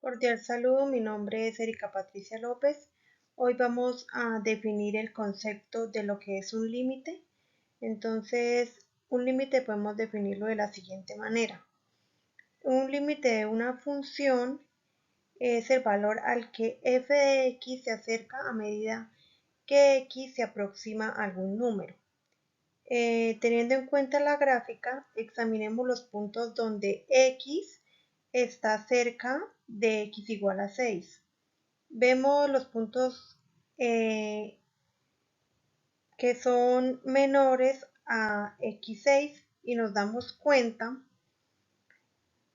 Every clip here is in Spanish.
Cordial saludo, mi nombre es Erika Patricia López. Hoy vamos a definir el concepto de lo que es un límite. Entonces, un límite podemos definirlo de la siguiente manera. Un límite de una función es el valor al que f de x se acerca a medida que x se aproxima a algún número. Teniendo en cuenta la gráfica, examinemos los puntos donde x está cerca de x igual a 6. Vemos los puntos que son menores a x6 y nos damos cuenta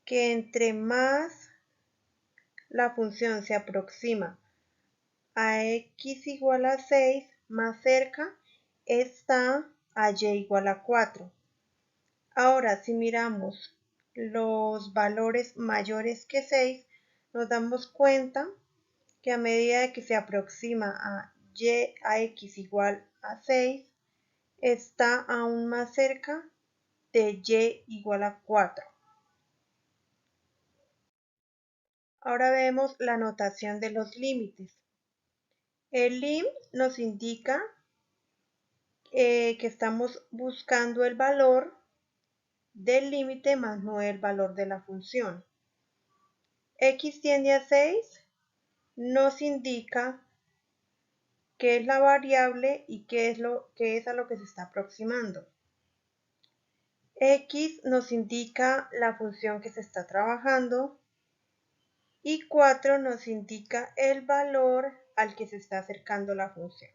que entre más la función se aproxima a x igual a 6, más cerca está a y igual a 4. Ahora, si miramos los valores mayores que 6, nos damos cuenta que a medida que se aproxima a x igual a 6, está aún más cerca de y igual a 4. Ahora vemos la notación de los límites. El lim nos indica que estamos buscando el valor del límite más no el valor de la función. X tiende a 6 nos indica qué es la variable y qué es a lo que se está aproximando. X nos indica la función que se está trabajando y 4 nos indica el valor al que se está acercando la función.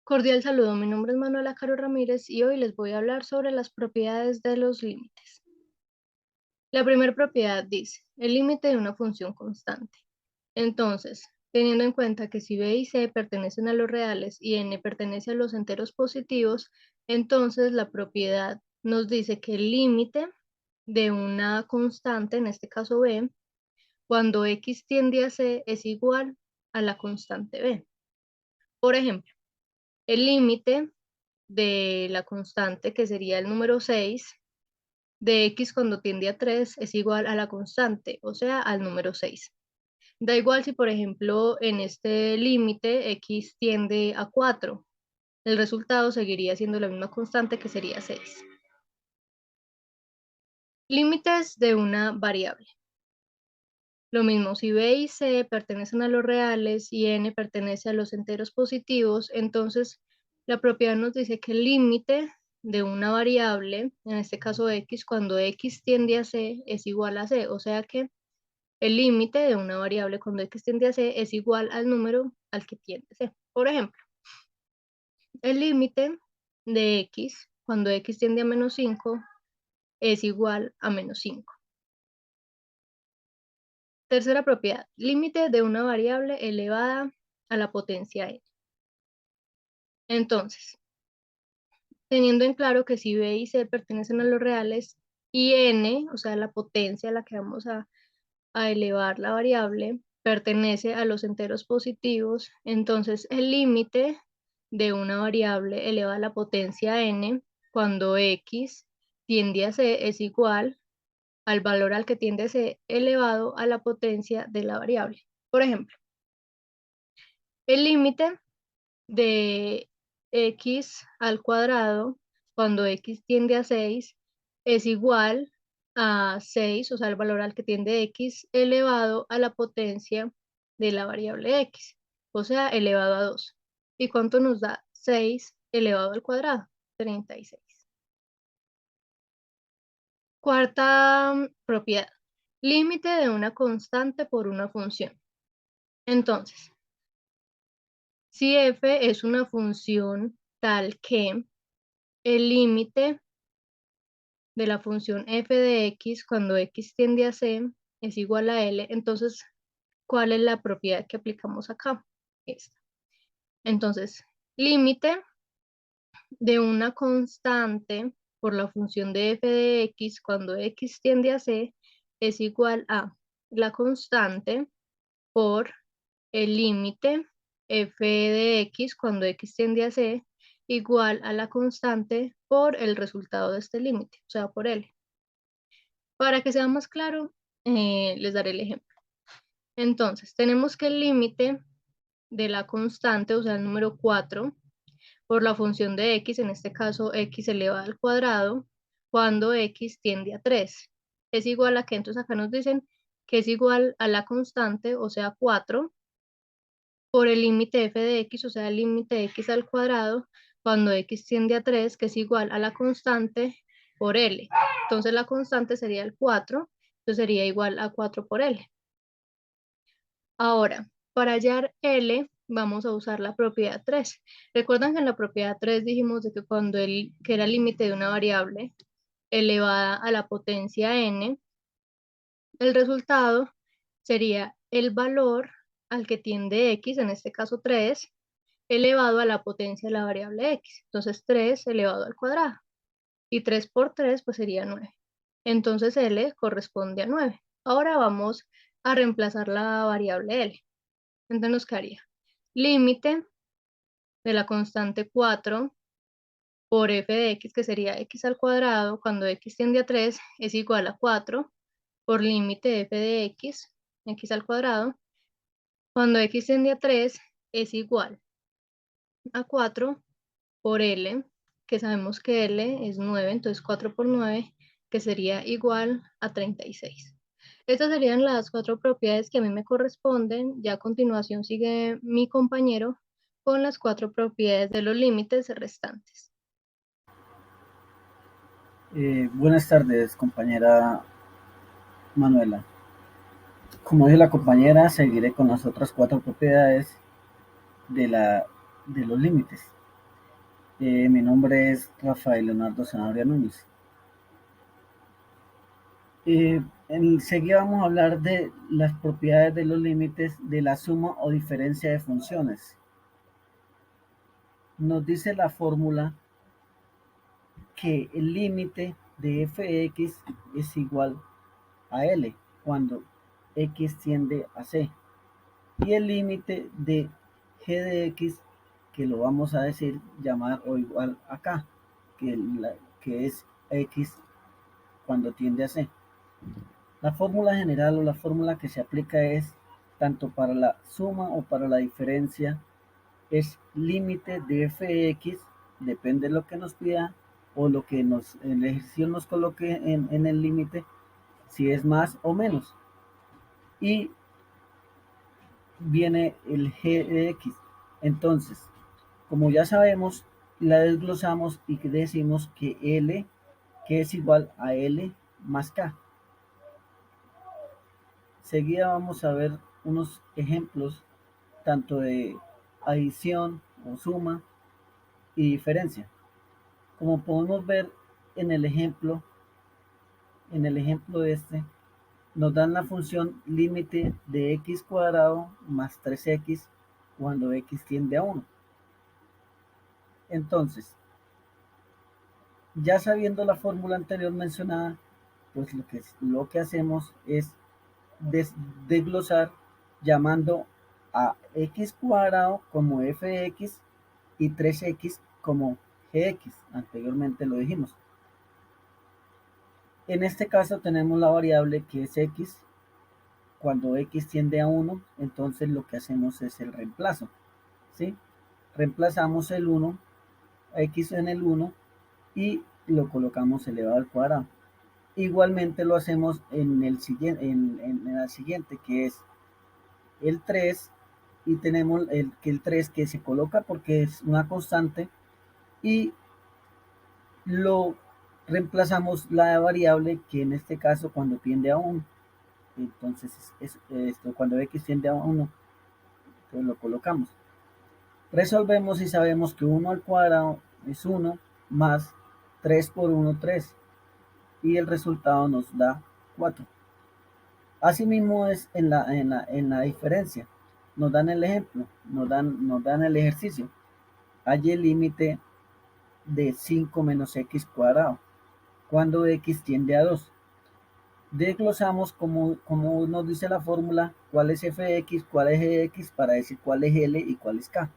Cordial saludo, mi nombre es Manuela Caro Ramírez y hoy les voy a hablar sobre las propiedades de los límites. La primera propiedad dice, el límite de una función constante. Entonces, teniendo en cuenta que si b y c pertenecen a los reales y n pertenece a los enteros positivos, entonces la propiedad nos dice que el límite de una constante, en este caso b, cuando x tiende a c es igual a la constante b. Por ejemplo, el límite de la constante, que sería el número 6, de x cuando tiende a 3 es igual a la constante, o sea, al número 6. Da igual si, por ejemplo, en este límite x tiende a 4, el resultado seguiría siendo la misma constante que sería 6. Límites de una variable. Lo mismo, si b y c pertenecen a los reales y n pertenece a los enteros positivos, entonces la propiedad nos dice que el límite de una variable, en este caso x, cuando x tiende a c es igual a c, o sea que el límite de una variable cuando x tiende a c es igual al número al que tiende c. Por ejemplo, el límite de x cuando x tiende a menos 5 es igual a menos 5. Tercera propiedad, límite de una variable elevada a la potencia n. Entonces, teniendo en claro que si b y c pertenecen a los reales y n, o sea, la potencia a la que vamos a elevar la variable, pertenece a los enteros positivos, entonces el límite de una variable elevada a la potencia n cuando x tiende a c es igual al valor al que tiende a c elevado a la potencia de la variable. Por ejemplo, el límite de x al cuadrado cuando x tiende a 6 es igual a 6, o sea, el valor al que tiende x elevado a la potencia de la variable x, o sea, elevado a 2. ¿Y cuánto nos da 6 elevado al cuadrado? 36. Cuarta propiedad. Límite de una constante por una función. Entonces, si f es una función tal que el límite de la función f de x cuando x tiende a c es igual a L, entonces, ¿cuál es la propiedad que aplicamos acá? Esta. Entonces, límite de una constante por la función de f de x cuando x tiende a c es igual a la constante por el límite f de x cuando x tiende a c igual a la constante por el resultado de este límite, o sea, por L. Para que sea más claro, les daré el ejemplo. Entonces, tenemos que el límite de la constante, o sea, el número 4, por la función de x, en este caso x elevado al cuadrado, cuando x tiende a 3. Es igual a que, entonces acá nos dicen que es igual a la constante, o sea, 4, por el límite f de x, o sea, el límite de x al cuadrado, cuando x tiende a 3, que es igual a la constante por L. Entonces la constante sería el 4, entonces sería igual a 4 por L. Ahora, para hallar L, vamos a usar la propiedad 3. Recuerdan que en la propiedad 3 dijimos de que cuando que era el límite de una variable elevada a la potencia n, el resultado sería el valor al que tiende x, en este caso 3, elevado a la potencia de la variable x. Entonces 3 elevado al cuadrado. Y 3 por 3 pues sería 9. Entonces L corresponde a 9. Ahora vamos a reemplazar la variable L. Entonces nos quedaría límite de la constante 4 por f de x, que sería x al cuadrado, cuando x tiende a 3, es igual a 4 por límite de f de x al cuadrado, cuando x tiende a 3, es igual a 4 por L, que sabemos que L es 9, entonces 4 por 9, que sería igual a 36. Estas serían las 4 propiedades que a mí me corresponden. Ya a continuación sigue mi compañero con las 4 propiedades de los límites restantes. Buenas tardes, compañera Manuela. Como dice la compañera, seguiré con las otras 4 propiedades de los límites. Mi nombre es Rafael Leonardo Zanabria Núñez. Enseguida vamos a hablar de las propiedades de los límites de la suma o diferencia de funciones. Nos dice la fórmula que el límite de f de x es igual a L cuando x tiende a C. Y el límite de g de x, que lo vamos a decir llamar o igual acá, que es x cuando tiende a C. La fórmula general o la fórmula que se aplica es tanto para la suma o para la diferencia, es límite de f de x, depende de lo que nos pida o lo que el ejercicio nos coloque en el límite, si es más o menos. Y viene el g de x. Entonces, como ya sabemos, la desglosamos y decimos que L, que es igual a L más K. Seguida vamos a ver unos ejemplos tanto de adición o suma y diferencia. Como podemos ver en el ejemplo, nos dan la función límite de x cuadrado más 3x cuando x tiende a 1. Entonces, ya sabiendo la fórmula anterior mencionada, pues lo que hacemos es desglosar llamando a x cuadrado como f de x y 3x como gx. Anteriormente lo dijimos. En este caso tenemos la variable que es x. Cuando x tiende a 1, entonces lo que hacemos es el reemplazo, ¿sí? Reemplazamos el 1, x en el 1, y lo colocamos elevado al cuadrado. Igualmente lo hacemos en el siguiente, que es el 3, y tenemos el 3 que se coloca porque es una constante, y lo reemplazamos la variable que en este caso cuando tiende a 1. Entonces esto cuando x tiende a 1, entonces lo colocamos. Resolvemos y sabemos que 1 al cuadrado es 1 más 3 por 1, 3. Y el resultado nos da 4. Asimismo es en la diferencia. Nos dan el ejemplo, nos dan el ejercicio. Hay el límite de 5 menos x cuadrado cuando x tiende a 2. Desglosamos como nos dice la fórmula, cuál es f de x, cuál es g de x, para decir cuál es L y cuál es K.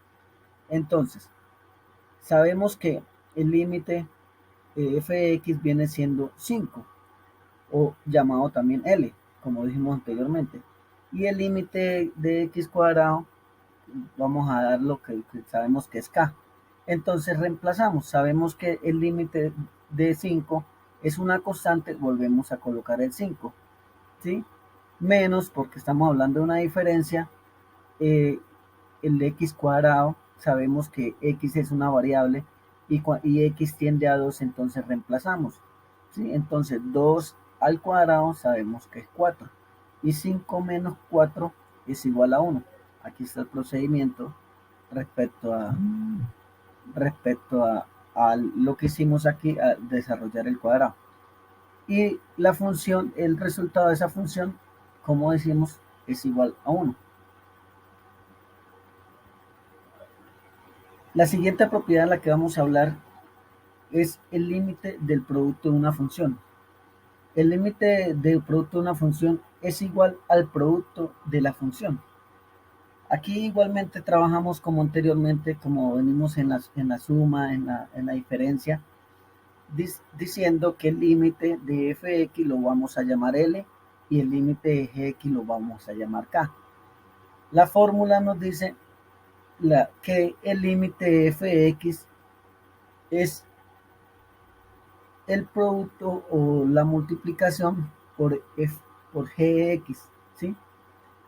Entonces, sabemos que el límite f de x viene siendo 5. o llamado también L, como dijimos anteriormente. Y el límite de x cuadrado, vamos a dar lo que sabemos que es k. Entonces reemplazamos, sabemos que el límite de 5 es una constante, volvemos a colocar el 5, ¿sí? Menos, porque estamos hablando de una diferencia, el x cuadrado, sabemos que x es una variable y x tiende a 2, entonces reemplazamos, ¿sí? Entonces 2 al cuadrado sabemos que es 4 y 5 menos 4 es igual a 1. Aquí está el procedimiento respecto a lo que hicimos aquí, a desarrollar el cuadrado. Y la función, el resultado de esa función, como decimos, es igual a 1. La siguiente propiedad de la que vamos a hablar es el límite del producto de una función. El límite del producto de una función es igual al producto de la función. Aquí igualmente trabajamos como anteriormente, como venimos en la suma, en la diferencia, diciendo que el límite de fx lo vamos a llamar L y el límite de gx lo vamos a llamar K. La fórmula nos dice que el límite de fx es el producto o la multiplicación por gx, ¿sí?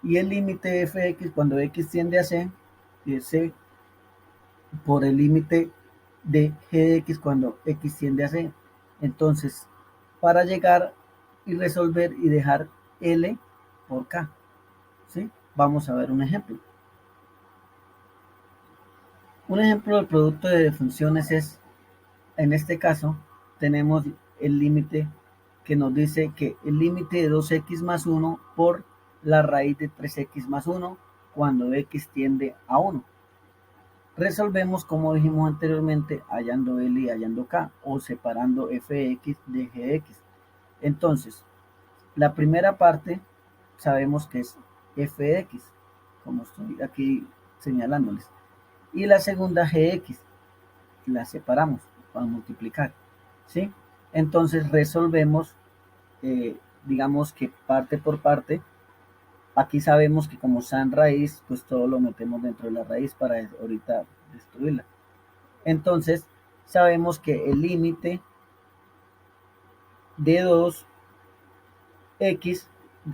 Y el límite de fx cuando x tiende a c es c por el límite de gx cuando x tiende a c. Entonces, para llegar y resolver y dejar L por K, ¿sí? Vamos a ver un ejemplo. Un ejemplo del producto de funciones es, en este caso, tenemos el límite que nos dice que el límite de 2x más 1 por la raíz de 3x más 1 cuando x tiende a 1. Resolvemos como dijimos anteriormente, hallando L y hallando K, o separando fx de gx. Entonces, la primera parte sabemos que es fx, como estoy aquí señalándoles. Y la segunda gx, la separamos para multiplicar, ¿sí? Entonces resolvemos, digamos que parte por parte. Aquí sabemos que como está en raíz, pues todo lo metemos dentro de la raíz para ahorita destruirla. Entonces, sabemos que el límite de 2x,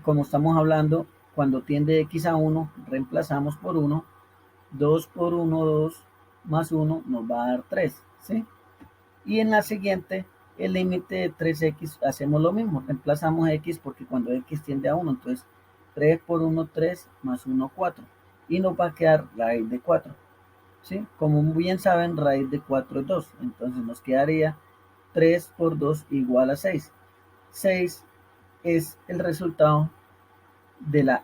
como estamos hablando, cuando tiende x a 1, reemplazamos por 1, 2 por 1, 2, más 1 nos va a dar 3, ¿sí? Y en la siguiente, el límite de 3x, hacemos lo mismo, reemplazamos x porque cuando x tiende a 1, entonces 3 por 1, 3, más 1, 4. Y nos va a quedar raíz de 4. ¿Sí? Como bien saben, raíz de 4 es 2. Entonces nos quedaría 3 por 2 igual a 6. 6 es el resultado de la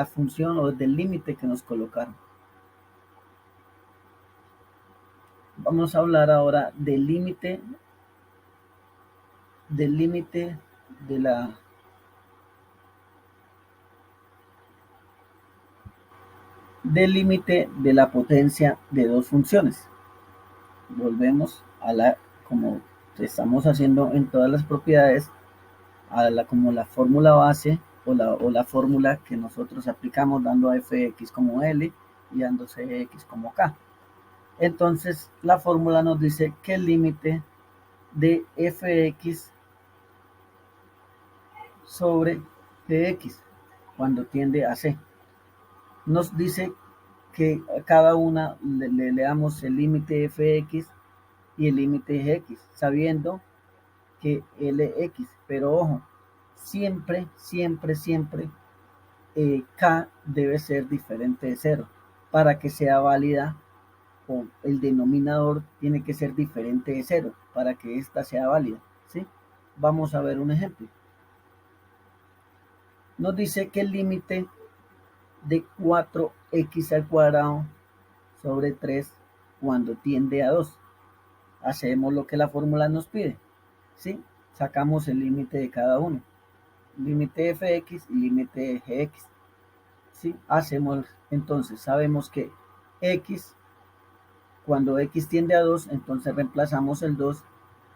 función o del límite que nos colocaron. Vamos a hablar ahora del límite de la del límite de la potencia de dos funciones. Volvemos a como estamos haciendo en todas las propiedades, como la fórmula base o la fórmula que nosotros aplicamos dando a fx como L y dando cx como K. Entonces la fórmula nos dice que el límite de fx sobre gx cuando tiende a c nos dice que a cada una le damos el límite fx y el límite gx, sabiendo que lx, pero ojo, siempre, siempre, siempre k debe ser diferente de 0 para que sea válida, o el denominador tiene que ser diferente de 0 para que esta sea válida, ¿sí? Vamos a ver un ejemplo. Nos dice que el límite de 4x al cuadrado sobre 3 cuando tiende a 2. Hacemos lo que la fórmula nos pide, ¿sí? Sacamos el límite de cada uno. Límite de fx y límite de gx. ¿Sí? Hacemos, entonces, sabemos que x, cuando x tiende a 2, entonces reemplazamos el 2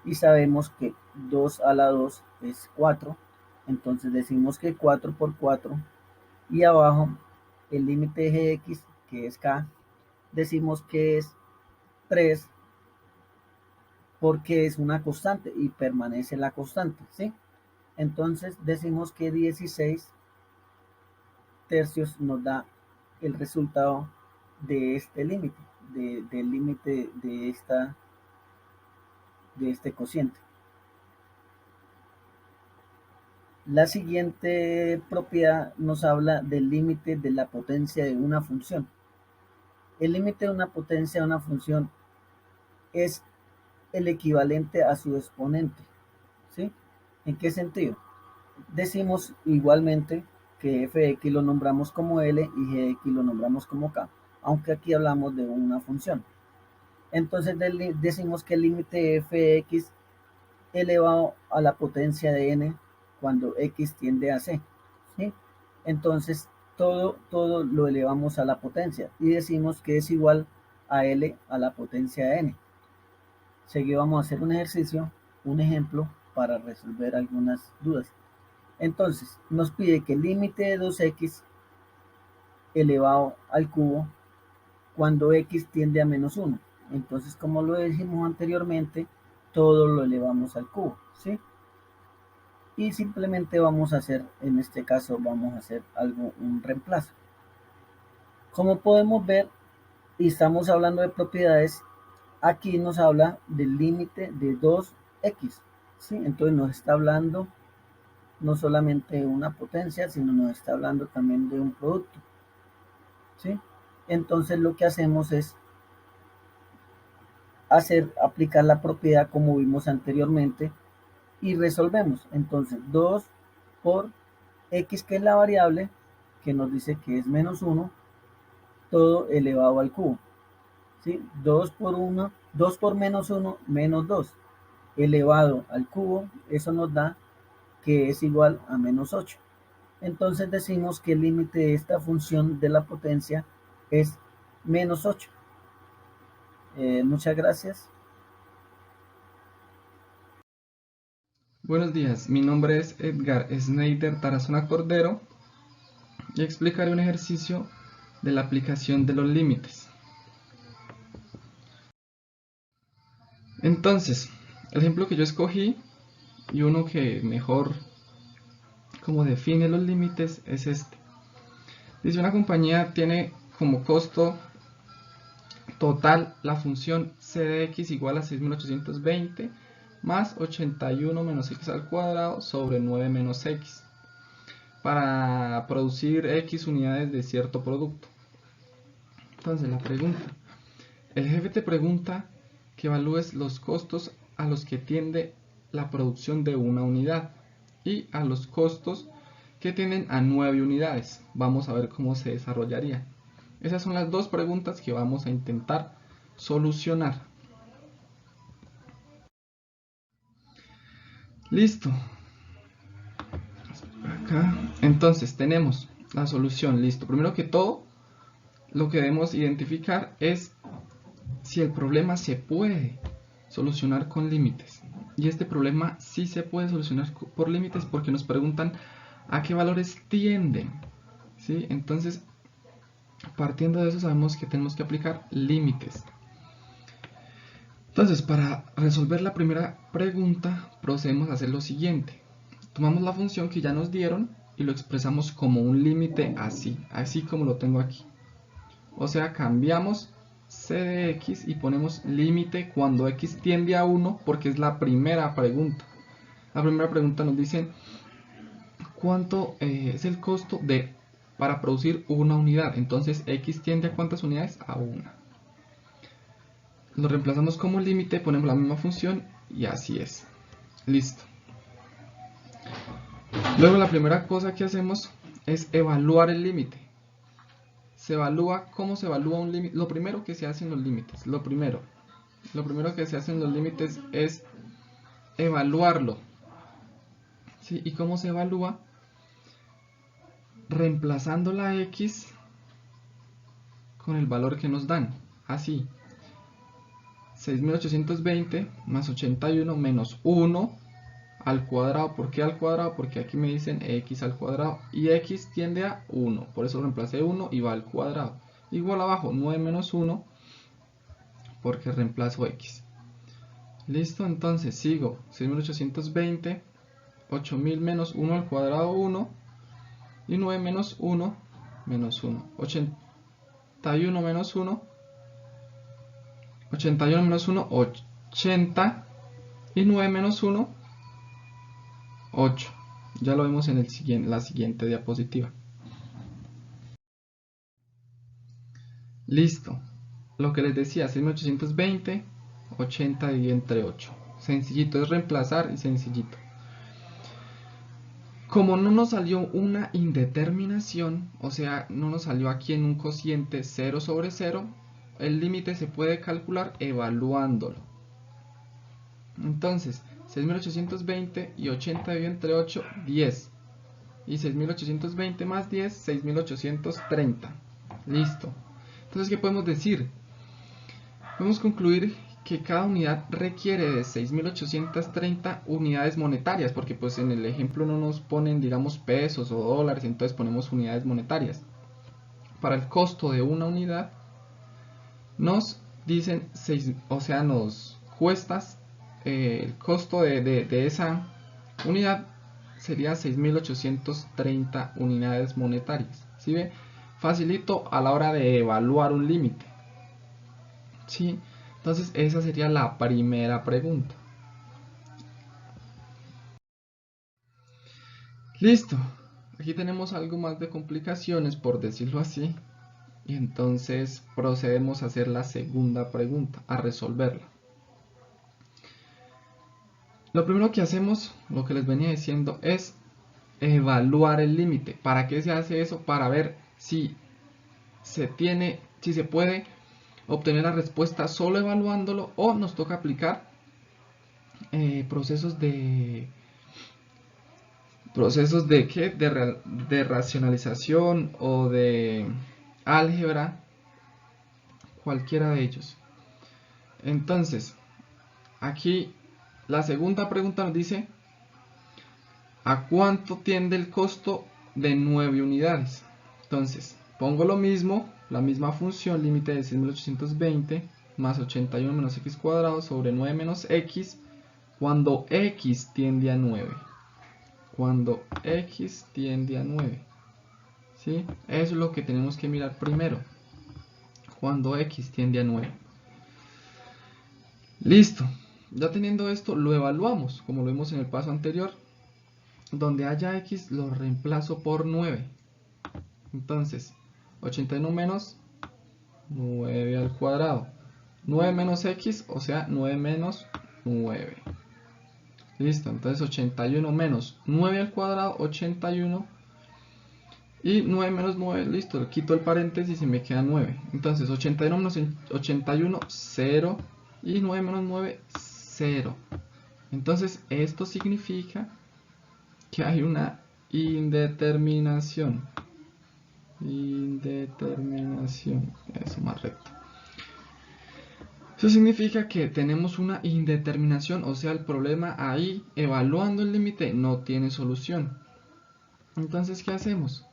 y sabemos que 2 a la 2 es 4, entonces decimos que 4 por 4, y abajo el límite de gx, que es k, decimos que es 3 porque es una constante y permanece la constante, ¿sí? Entonces decimos que 16 tercios nos da el resultado de este límite, del límite de este cociente. La siguiente propiedad nos habla del límite de la potencia de una función. El límite de una potencia de una función es el equivalente a su exponente, ¿sí? ¿En qué sentido? Decimos igualmente que f de x lo nombramos como L y g de x lo nombramos como K, aunque aquí hablamos de una función. Entonces decimos que el límite de f de x elevado a la potencia de n cuando x tiende a c, ¿sí? Entonces todo lo elevamos a la potencia y decimos que es igual a L a la potencia de n. Seguido vamos a hacer un ejercicio, un ejemplo para resolver algunas dudas. Entonces nos pide que el límite de 2x elevado al cubo cuando x tiende a menos 1. Entonces, como lo dijimos anteriormente, todo lo elevamos al cubo, ¿sí? Y simplemente vamos a hacer, en este caso, vamos a hacer un reemplazo. Como podemos ver, y estamos hablando de propiedades, aquí nos habla del límite de 2x, ¿sí? Entonces nos está hablando no solamente de una potencia, sino nos está hablando también de un producto, ¿sí? Entonces lo que hacemos es aplicar la propiedad como vimos anteriormente y resolvemos. Entonces 2 por x, que es la variable, que nos dice que es menos 1, todo elevado al cubo, ¿sí? 2 por menos 1, menos 2, elevado al cubo, eso nos da que es igual a menos 8. Entonces decimos que el límite de esta función de la potencia es menos 8. Muchas gracias. Buenos días, mi nombre es Edgar Schneider Tarazona Cordero y explicaré un ejercicio de la aplicación de los límites. Entonces, el ejemplo que yo escogí y uno que mejor como define los límites es este. Dice, una compañía tiene como costo total la función c de x igual a 6.820 más 81 menos x al cuadrado sobre 9 menos x para producir x unidades de cierto producto. Entonces la pregunta, el jefe te pregunta que evalúes los costos a los que tiende la producción de una unidad y a los costos que tienden a 9 unidades. Vamos a ver cómo se desarrollaría. Esas son las dos preguntas que vamos a intentar solucionar. Listo. Acá. Entonces tenemos la solución. Listo. Primero que todo, lo que debemos identificar es si el problema se puede solucionar con límites. Y este problema sí se puede solucionar por límites porque nos preguntan a qué valores tienden, ¿sí? Entonces, partiendo de eso sabemos que tenemos que aplicar límites. Entonces, para resolver la primera pregunta, procedemos a hacer lo siguiente. Tomamos la función que ya nos dieron y lo expresamos como un límite así como lo tengo aquí. O sea, cambiamos c de x y ponemos límite cuando x tiende a 1 porque es la primera pregunta. La primera pregunta nos dice cuánto es el costo para producir una unidad. Entonces x tiende a ¿cuántas unidades? A 1. Lo reemplazamos como límite, ponemos la misma función y así es. Listo. Luego la primera cosa que hacemos es evaluar el límite. ¿Cómo se evalúa un límite? Lo primero que se hace en los límites, lo primero que se hace en los límites es evaluarlo, ¿sí? ¿Y cómo se evalúa? Reemplazando la x con el valor que nos dan, así. 6820 más 81 menos 1 al cuadrado. ¿Por qué al cuadrado? Porque aquí me dicen x al cuadrado y x tiende a 1, por eso reemplacé 1 y va al cuadrado. Igual abajo 9 menos 1 porque reemplazo x. Listo, entonces sigo 6820, 8000 menos 1 al cuadrado 1 y 9 menos 1 menos 1, 81 menos 1, 81 menos 1, 80 y 9 menos 1, 8. Ya lo vemos en la siguiente diapositiva. Listo. Lo que les decía, 6820, 80 dividido entre 8. Sencillito, es reemplazar y sencillito. Como no nos salió una indeterminación, o sea, no nos salió aquí en un cociente 0 sobre 0, el límite se puede calcular evaluándolo. Entonces, 6820 y 80 dividido entre 8, 10. Y 6820 más 10, 6830. Listo. Entonces, ¿qué podemos decir? Podemos concluir que cada unidad requiere de 6830 unidades monetarias, porque pues en el ejemplo no nos ponen, digamos, pesos o dólares, entonces ponemos unidades monetarias. Para el costo de una unidad nos dicen, o sea, nos cuestas, el costo de esa unidad sería 6830 unidades monetarias. ¿Sí ve? Facilito a la hora de evaluar un límite. ¿Sí? Entonces esa sería la primera pregunta. Listo. Aquí tenemos algo más de complicaciones, por decirlo así. Y entonces procedemos a hacer la segunda pregunta, a resolverla. Lo primero que hacemos, lo que les venía diciendo, es evaluar el límite. ¿Para qué se hace eso? Para ver si se puede obtener la respuesta solo evaluándolo, o nos toca aplicar procesos de ¿qué? De racionalización o de álgebra, cualquiera de ellos. Entonces, aquí la segunda pregunta nos dice ¿a cuánto tiende el costo de 9 unidades? Entonces, pongo lo mismo, la misma función, límite de 6820 más 81 menos x cuadrado sobre 9 menos x, cuando x tiende a 9. Cuando x tiende a 9. ¿Sí? Eso es lo que tenemos que mirar primero. Cuando x tiende a 9. Listo. Ya teniendo esto, lo evaluamos, como lo vimos en el paso anterior. Donde haya x, lo reemplazo por 9. Entonces, 81 menos 9 al cuadrado. 9 menos x, o sea, 9 menos 9. Listo, entonces 81 menos 9 al cuadrado, 81. Y 9 menos 9, listo, quito el paréntesis y me queda 9. Entonces 81 menos 81, 0. Y 9 menos 9, 0. Entonces esto significa que hay una indeterminación. Indeterminación, eso más recto. Eso significa que tenemos una indeterminación, o sea, el problema ahí, evaluando el límite, no tiene solución. Entonces, ¿qué hacemos?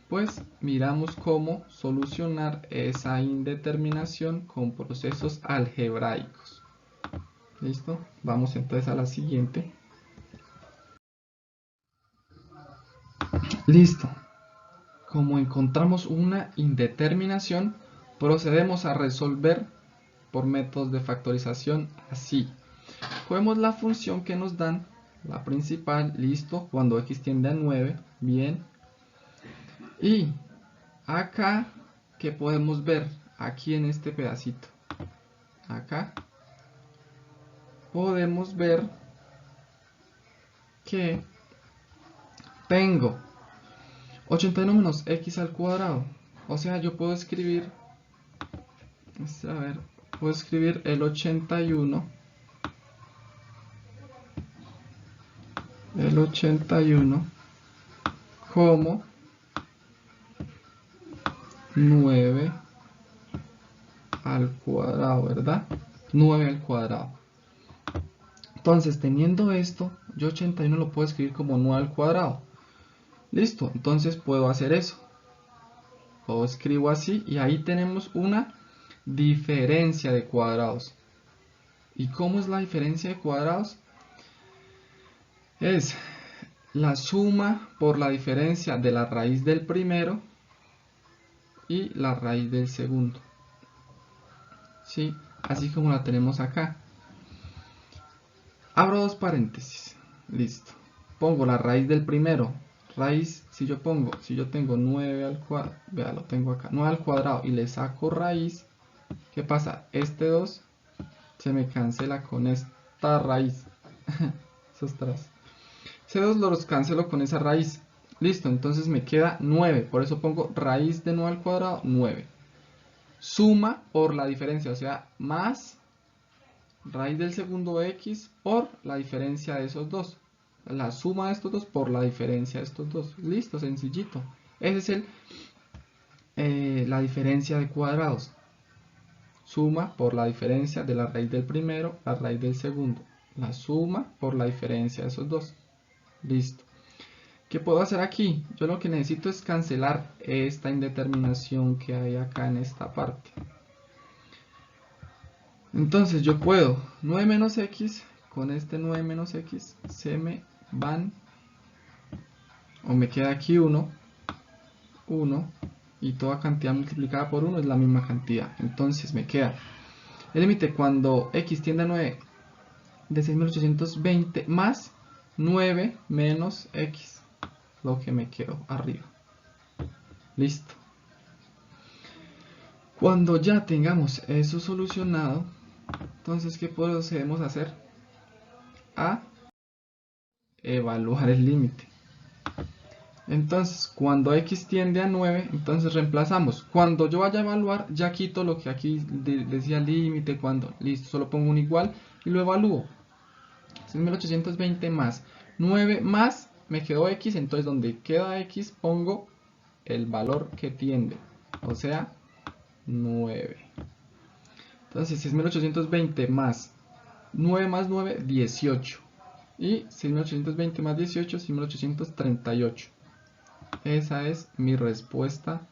Pues miramos cómo solucionar esa indeterminación con procesos algebraicos. ¿Listo? Vamos entonces a la siguiente. Listo. Como encontramos una indeterminación, procedemos a resolver por métodos de factorización así. Cogemos la función que nos dan, la principal, listo, cuando x tiende a 9, bien. Y acá, ¿qué podemos ver? Aquí en este pedacito. Acá podemos ver que tengo 81 menos x al cuadrado. O sea, yo puedo escribir, puedo escribir el 81 como 9 al cuadrado, ¿verdad? 9 al cuadrado. Entonces, teniendo esto, yo 81 lo puedo escribir como 9 al cuadrado. Listo, entonces puedo hacer eso. Lo escribo así y ahí tenemos una diferencia de cuadrados. ¿Y cómo es la diferencia de cuadrados? Es la suma por la diferencia de la raíz del primero y la raíz del segundo. ¿Sí? Así como la tenemos acá. Abro dos paréntesis. Listo. Pongo la raíz del primero. Raíz, si yo tengo 9 al cuadrado, vea, lo tengo acá, 9 al cuadrado y le saco raíz, ¿qué pasa? Este 2 se me cancela con esta raíz. Esos tras. Ese 2 los cancelo con esa raíz. Listo, entonces me queda 9. Por eso pongo raíz de 9 al cuadrado, 9. Suma por la diferencia, o sea, más raíz del segundo x por la diferencia de esos dos. La suma de estos dos por la diferencia de estos dos. Listo, sencillito. Ese es la diferencia de cuadrados. Suma por la diferencia de la raíz del primero, la raíz del segundo. La suma por la diferencia de esos dos. Listo. ¿Qué puedo hacer aquí? Yo lo que necesito es cancelar esta indeterminación que hay acá en esta parte. Entonces yo puedo 9 menos x, con este 9 menos x se me van, o me queda aquí 1, y toda cantidad multiplicada por 1 es la misma cantidad. Entonces me queda el límite cuando x tiende a 9 de 6820 más 9 menos x, lo que me quedó arriba. Listo. Cuando ya tengamos eso solucionado, entonces ¿qué procedemos a hacer? A evaluar el límite. Entonces, cuando x tiende a 9, entonces reemplazamos. Cuando yo vaya a evaluar, ya quito lo que aquí decía límite, cuando, listo, solo pongo un igual y lo evalúo. 6820 más 9 más, me quedó x, entonces donde queda x pongo el valor que tiende, o sea, 9. Entonces 6820 más 9, 18. Y 6820 más 18, 6838. Esa es mi respuesta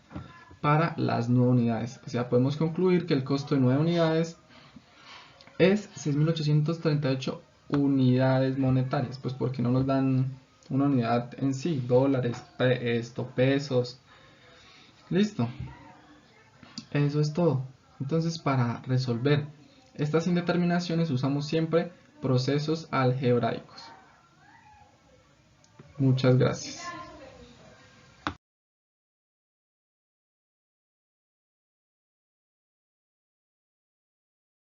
para las 9 unidades. O sea, podemos concluir que el costo de 9 unidades es 6.838 unidades monetarias. Pues porque no nos dan una unidad en sí, dólares, pesos. Listo. Eso es todo. Entonces, para resolver estas indeterminaciones usamos siempre procesos algebraicos. Muchas gracias.